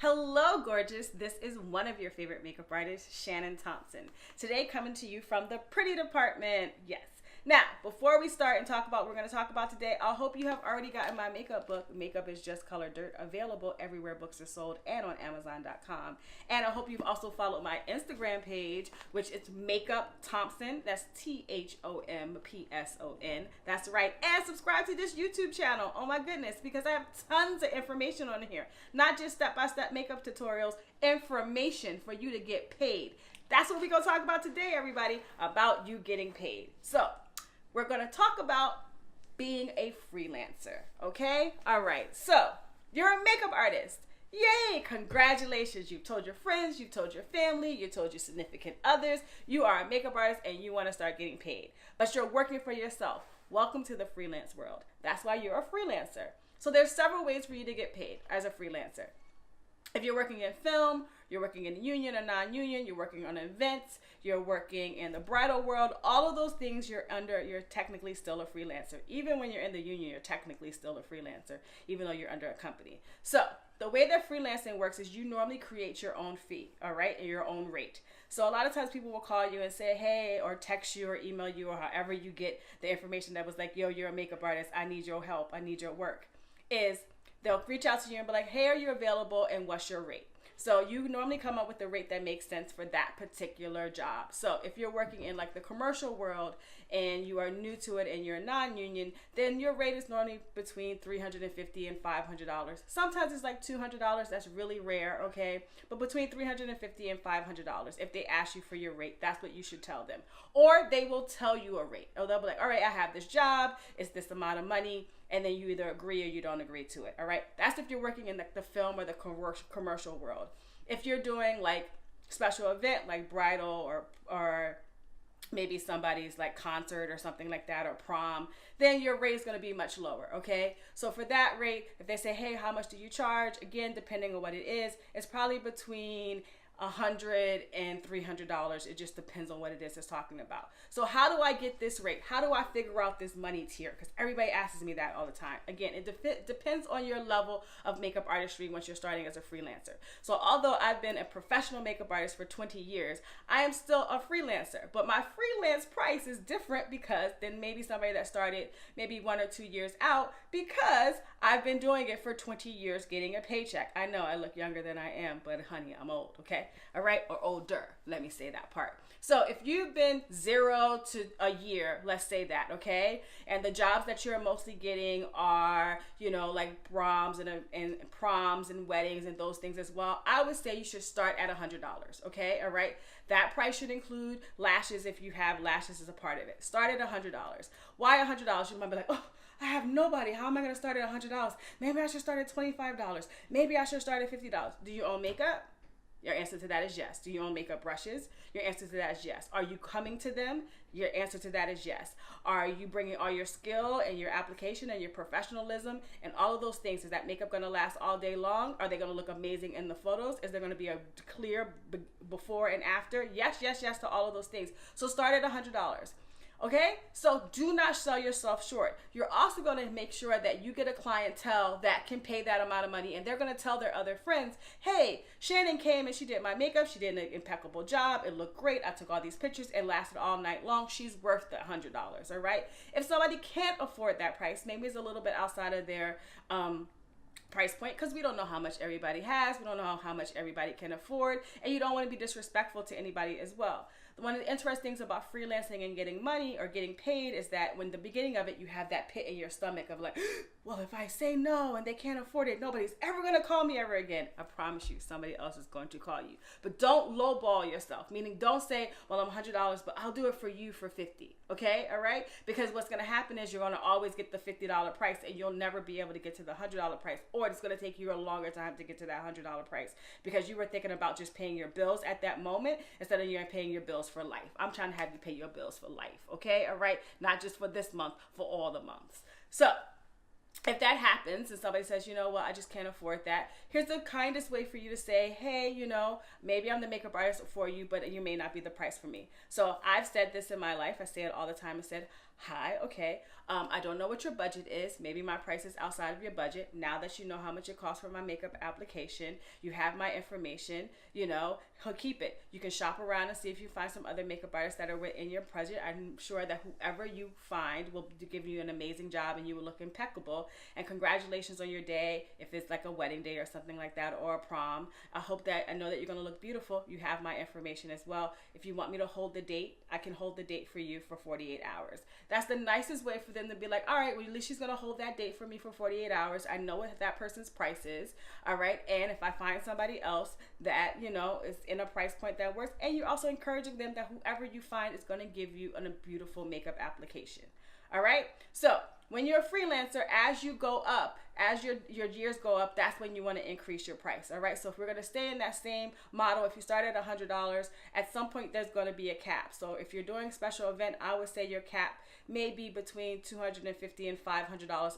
Hello, gorgeous. This is one of your favorite makeup artists, Shannon Thompson. Today, coming to you from the pretty department. Yes. Now, before we start and talk about what we're going to talk about today, I hope you have already gotten my makeup book, Makeup is Just Color Dirt, available everywhere books are sold and on Amazon.com. And I hope you've also followed my Instagram page, which is Makeup Thompson. That's THOMPSON. That's right. And subscribe to this YouTube channel. Oh my goodness, because I have tons of information on here. Not just step-by-step makeup tutorials, information for you to get paid. That's what we're going to talk about today, everybody, about you getting paid. So, we're going to talk about being a freelancer, okay? All right, so you're a makeup artist. Yay, congratulations. You've told your friends, you've told your family, you told your significant others, you are a makeup artist and you want to start getting paid. But you're working for yourself. Welcome to the freelance world. That's why you're a freelancer. So there's several ways for you to get paid as a freelancer. If you're working in film, you're working in union or non-union, you're working on events, you're working in the bridal world, all of those things you're technically still a freelancer. Even when you're in the union, you're technically still a freelancer, even though you're under a company. So the way that freelancing works is you normally create your own fee, all right, and your own rate. So a lot of times people will call you and say, hey, or text you or email you or however you get the information that was like, yo, you're a makeup artist, I need your help, I need your work, they'll reach out to you and be like, hey, are you available and what's your rate? So you normally come up with a rate that makes sense for that particular job. So if you're working in like the commercial world and you are new to it and you're non-union, then your rate is normally between $350 and $500. Sometimes it's like $200. That's really rare, okay? But between $350 and $500, if they ask you for your rate, that's what you should tell them. Or they will tell you a rate. Or they'll be like, all right, I have this job. It's this amount of money. And then you either agree or you don't agree to it, all right? That's if you're working in the film or the commercial world. If you're doing like special event like bridal or maybe somebody's like concert or something like that or prom, then your rate is going to be much lower, okay? So for that rate, if they say, hey, how much do you charge? Again, depending on what it is, it's probably between $100 and $300. It just depends on what it is it's talking about. So how do I get this rate? How do I figure out this money tier? Because everybody asks me that all the time. Again, it depends on your level of makeup artistry once you're starting as a freelancer. So although I've been a professional makeup artist for 20 years, I am still a freelancer. But my freelance price is different because then maybe somebody that started maybe 1 or 2 years out, because I've been doing it for 20 years getting a paycheck. I know I look younger than I am, but honey, I'm old, okay? All right, or older, let me say that part. So if you've been 0 to a year, let's say that, okay, and the jobs that you're mostly getting are, you know, like proms and proms and weddings and those things as well, I would say you should start at $100, okay, all right? That price should include lashes if you have lashes as a part of it. Start at $100. Why $100? You might be like, oh, I have nobody. How am I going to start at $100? Maybe I should start at $25. Maybe I should start at $50. Do you own makeup? Your answer to that is yes. Do you own makeup brushes? Your answer to that is yes. Are you coming to them? Your answer to that is yes. Are you bringing all your skill and your application and your professionalism and all of those things? Is that makeup going to last all day long? Are they going to look amazing in the photos? Is there going to be a clear before and after? Yes, yes, yes to all of those things. So start at $100. Okay, so do not sell yourself short. You're also going to make sure that you get a clientele that can pay that amount of money, and they're going to tell their other friends, hey, Shannon came and she did my makeup. She did an impeccable job. It looked great. I took all these pictures. It lasted all night long. She's worth the $100, all right? If somebody can't afford that price, maybe it's a little bit outside of their price point, because we don't know how much everybody has. We don't know how much everybody can afford, and you don't want to be disrespectful to anybody as well. One of the interesting things about freelancing and getting money or getting paid is that when the beginning of it, you have that pit in your stomach of like, well, if I say no and they can't afford it, nobody's ever going to call me ever again. I promise you, somebody else is going to call you. But don't lowball yourself, meaning don't say, well, I'm $100, but I'll do it for you for $50. Okay, all right? Because what's going to happen is you're going to always get the $50 price and you'll never be able to get to the $100 price, or it's going to take you a longer time to get to that $100 price because you were thinking about just paying your bills at that moment instead of you paying your bills for life. I'm trying to have you pay your bills for life, okay? All right? Not just for this month, for all the months. So if that happens and somebody says, you know what, I just can't afford that, here's the kindest way for you to say, hey, you know, maybe I'm the makeup artist for you, but you may not be the price for me. So I've said this in my life. I say it all the time. I said, Hi, okay. I don't know what your budget is. Maybe my price is outside of your budget. Now that you know how much it costs for my makeup application, you have my information, you know, he'll keep it. You can shop around and see if you find some other makeup artists that are within your budget. I'm sure that whoever you find will give you an amazing job and you will look impeccable. And congratulations on your day, if it's like a wedding day or something like that, or a prom. I know that you're going to look beautiful. You have my information as well. If you want me to hold the date, I can hold the date for you for 48 hours. That's the nicest way for them to be like, all right, well, at least she's going to hold that date for me for 48 hours. I know what that person's price is. All right. And if I find somebody else that, you know, is in a price point that works, and you're also encouraging them that whoever you find is going to give you a beautiful makeup application. All right. So when you're a freelancer, as you go up, as your years go up, that's when you want to increase your price. All right. So if we're going to stay in that same model, if you start at $100, at some point there's going to be a cap. So if you're doing a special event, I would say your cap may be between $250 and $500,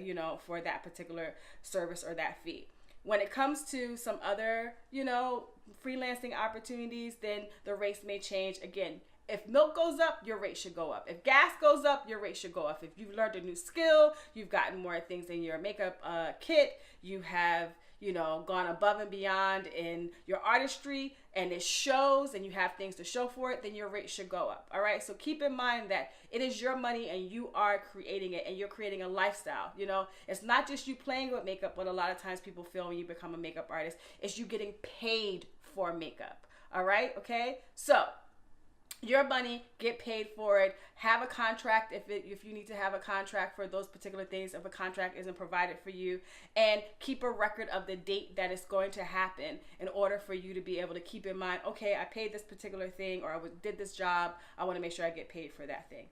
you know, for that particular service or that fee. When it comes to some other, you know, freelancing opportunities, then the rates may change. Again, if milk goes up, your rate should go up. If gas goes up, your rate should go up. If you've learned a new skill, you've gotten more things in your makeup kit, you have, you know, gone above and beyond in your artistry, and it shows, and you have things to show for it, then your rate should go up. All right. So keep in mind that it is your money and you are creating it, and you're creating a lifestyle. You know, it's not just you playing with makeup, what a lot of times people feel when you become a makeup artist. It's you getting paid for makeup. All right. Okay. So your money, get paid for it. Have a contract if you need to have a contract for those particular things, if a contract isn't provided for you, and keep a record of the date that it's going to happen in order for you to be able to keep in mind, okay, I paid this particular thing, or I did this job, I want to make sure I get paid for that thing.